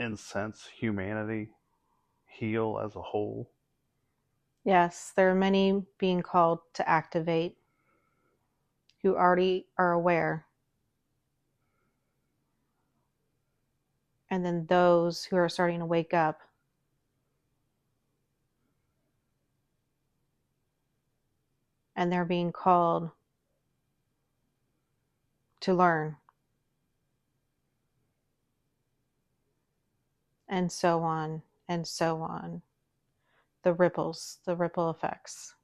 in sense, humanity heal as a whole? Yes, there are many being called to activate who already are aware, and then those who are starting to wake up, and they're being called to learn, and so on and so on. The ripples, the ripple effects.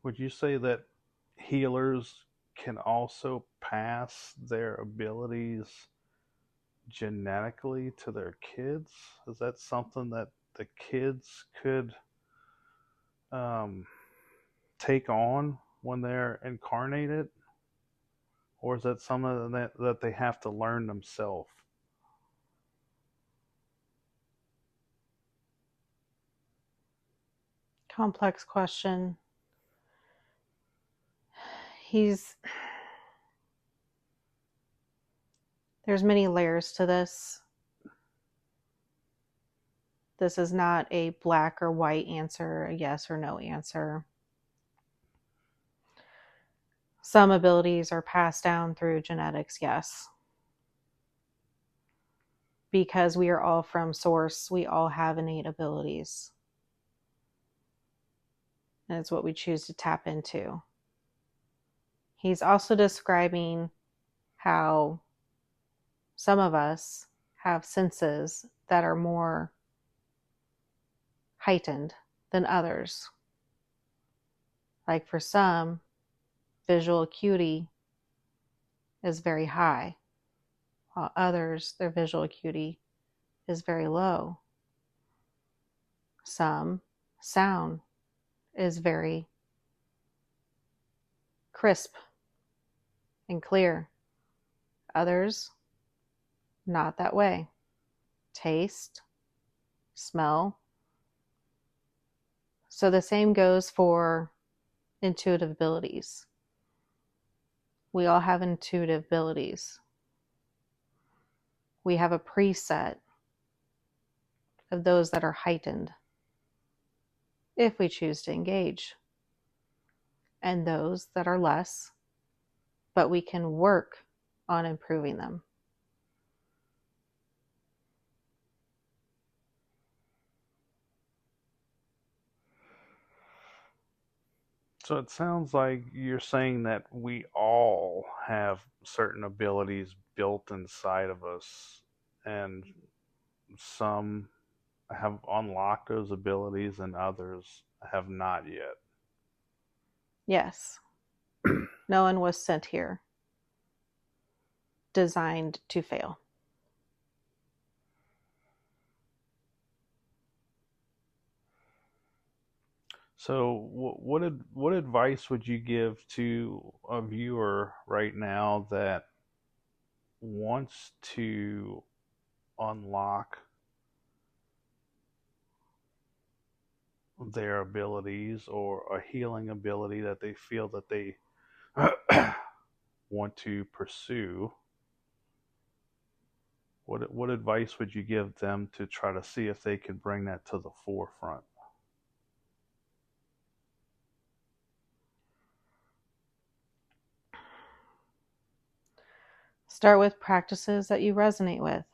Would you say that healers can also pass their abilities genetically to their kids? Is that something that the kids could um, take on when they're incarnated? Or is that something that they have to learn themselves? Complex question. He's There's many layers to this. This is not a black or white answer, a yes or no answer. Some abilities are passed down through genetics, yes. Because we are all from source, we all have innate abilities. And it's what we choose to tap into. He's also describing how some of us have senses that are more heightened than others. Like for some, visual acuity is very high, while others, their visual acuity is very low. Some sound is very crisp and clear. Others, not that way. Taste, smell. So the same goes for intuitive abilities. We all have intuitive abilities. We have a preset of those that are heightened if we choose to engage, and those that are less, but we can work on improving them. So it sounds like you're saying that we all have certain abilities built inside of us, and some have unlocked those abilities and others have not yet. Yes, no one was sent here designed to fail. So, what advice would you give to a viewer right now that wants to unlock their abilities or a healing ability that they feel that they want to pursue? What advice would you give them to try to see if they can bring that to the forefront? Start with practices that you resonate with.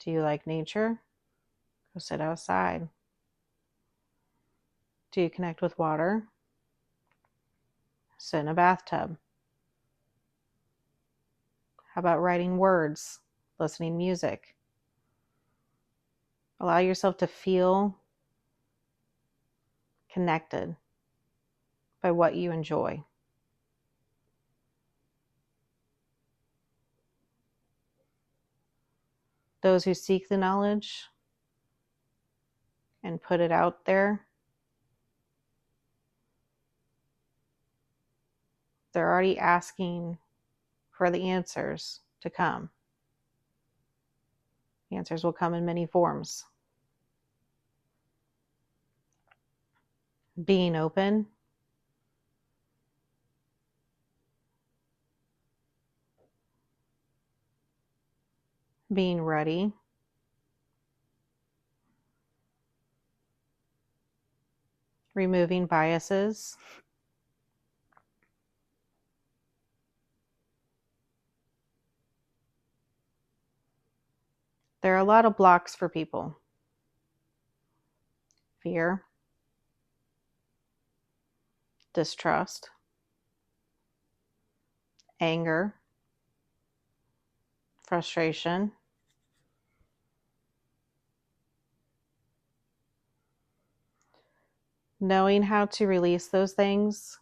Do you like nature? Go sit outside. Do you connect with water? Sit in a bathtub. How about writing words, listening music? Allow yourself to feel connected by what you enjoy. Those who seek the knowledge and put it out there, they're already asking for the answers to come. Answers will come in many forms. Being open, being ready, removing biases, there are a lot of blocks for people. Fear, distrust, anger, frustration, knowing how to release those things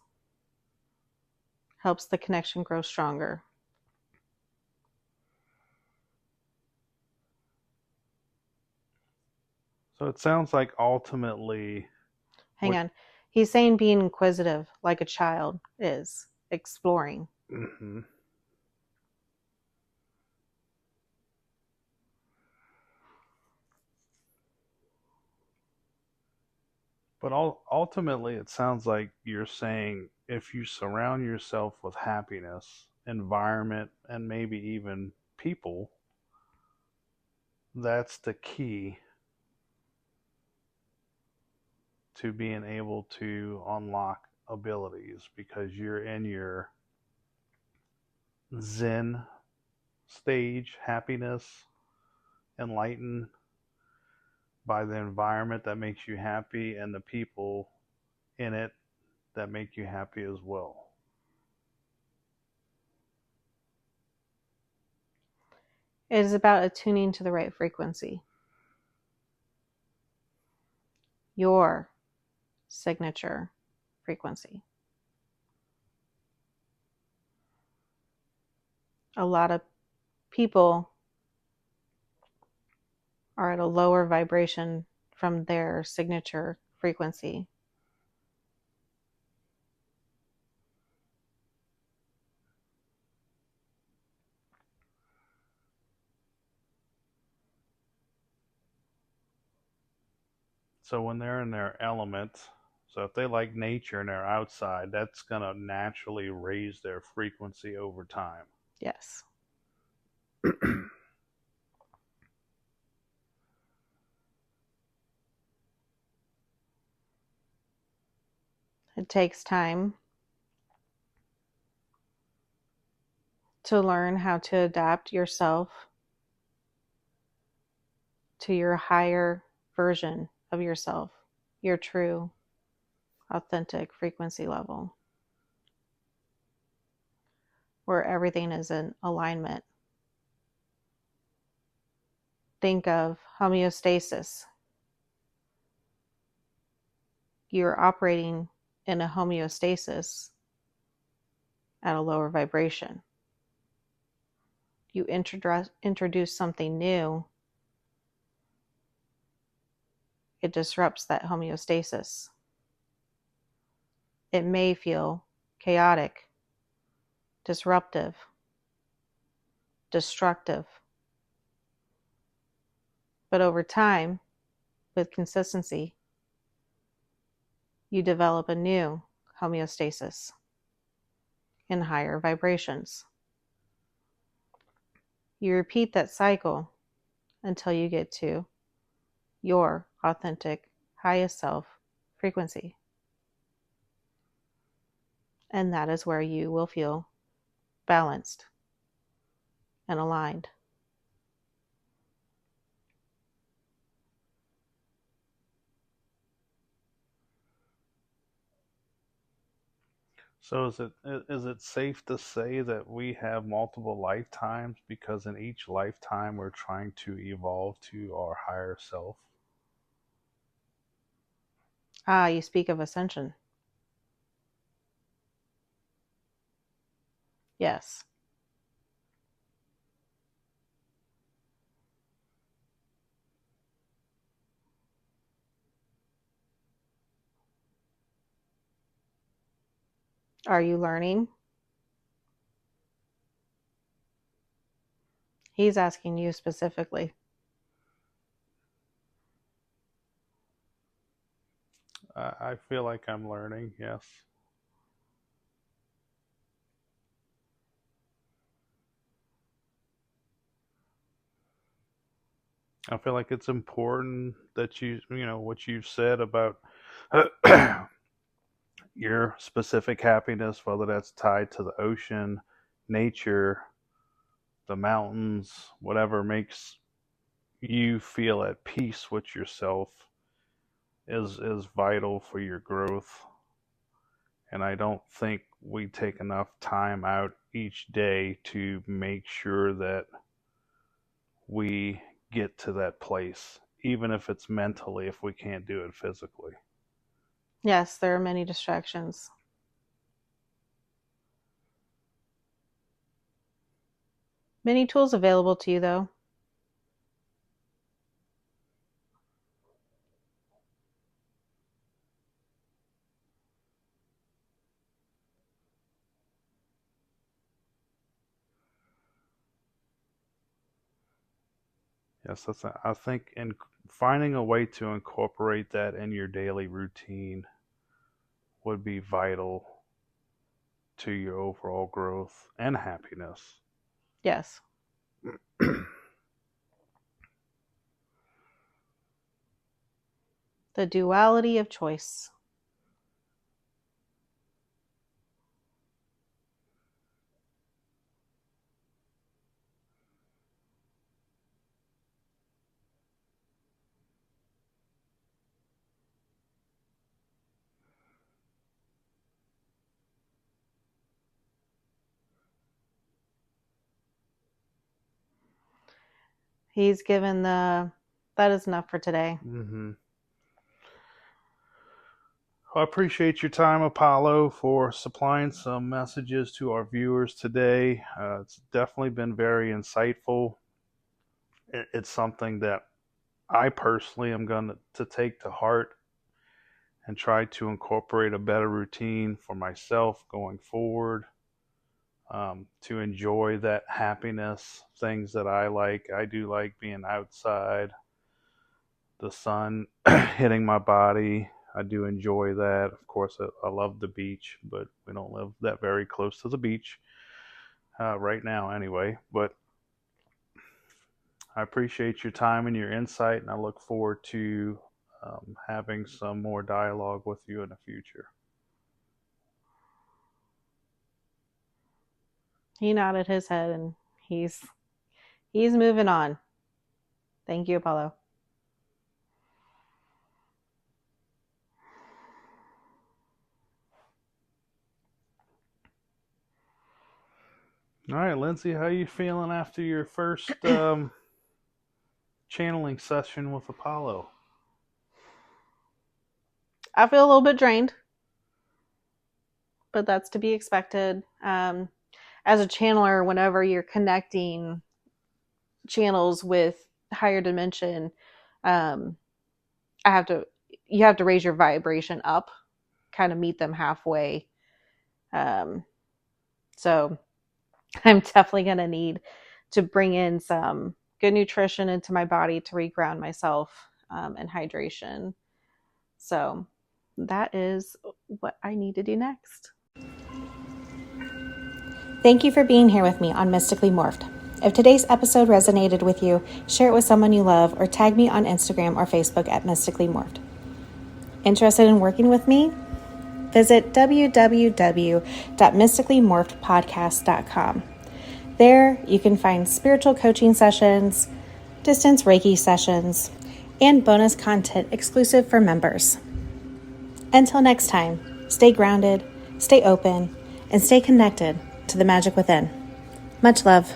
helps the connection grow stronger. So it sounds like ultimately Hang what. on. He's saying being inquisitive like a child is, exploring. Mhm. But ultimately, it sounds like you're saying if you surround yourself with happiness, environment, and maybe even people, that's the key to being able to unlock abilities because you're in your Zen stage, happiness, enlightened by the environment that makes you happy and the people in it that make you happy as well. It is about attuning to the right frequency. Your signature frequency. A lot of people are at a lower vibration from their signature frequency. So when they're in their element, so if they like nature and they're outside, that's going to naturally raise their frequency over time. Yes. It takes time to learn how to adapt yourself to your higher version of yourself, your true, authentic frequency level, where everything is in alignment. Think of homeostasis. You're operating in a homeostasis at a lower vibration. You introduce something new, it disrupts that homeostasis. It may feel chaotic, disruptive, destructive, but over time, with consistency, you develop a new homeostasis in higher vibrations. You repeat that cycle until you get to your authentic, highest self frequency. And that is where you will feel balanced and aligned. So is it safe to say that we have multiple lifetimes because in each lifetime we're trying to evolve to our higher self? Ah, you speak of ascension. Yes. Are you learning? He's asking you specifically. I feel like I'm learning, yes. I feel like it's important that what you've said about your specific happiness, whether that's tied to the ocean, nature, the mountains, whatever makes you feel at peace with yourself is vital for your growth. And I don't think we take enough time out each day to make sure that we get to that place, even if it's mentally, if we can't do it physically. Yes, there are many distractions. Many tools available to you, though. Yes, I think in finding a way to incorporate that in your daily routine would be vital to your overall growth and happiness. Yes. The duality of choice. He's given that is enough for today. Mm-hmm. Well, I appreciate your time, Apollo, for supplying some messages to our viewers today. It's definitely been very insightful. It's something that I personally am going to take to heart and try to incorporate a better routine for myself going forward, to enjoy that happiness, things that I like. I do like being outside, the sun hitting my body. I do enjoy that. Of course, I love the beach, but we don't live that very close to the beach right now, anyway. But I appreciate your time and your insight, and I look forward to having some more dialogue with you in the future. He nodded his head and he's moving on. Thank you, Apollo. All right, Lindsey, how you feeling after your first channeling session with Apollo? I feel a little bit drained, but that's to be expected. As a channeler, whenever you're connecting channels with higher dimension, you have to raise your vibration up, kind of meet them halfway. So I'm definitely going to need to bring in some good nutrition into my body to reground myself, and hydration. So that is what I need to do next. Thank you for being here with me on Mystically Morphed. If today's episode resonated with you, share it with someone you love or tag me on Instagram or Facebook at Mystically Morphed. Interested in working with me? Visit www.mysticallymorphedpodcast.com. There, you can find spiritual coaching sessions, distance Reiki sessions, and bonus content exclusive for members. Until next time, stay grounded, stay open, and stay connected to the magic within. Much love.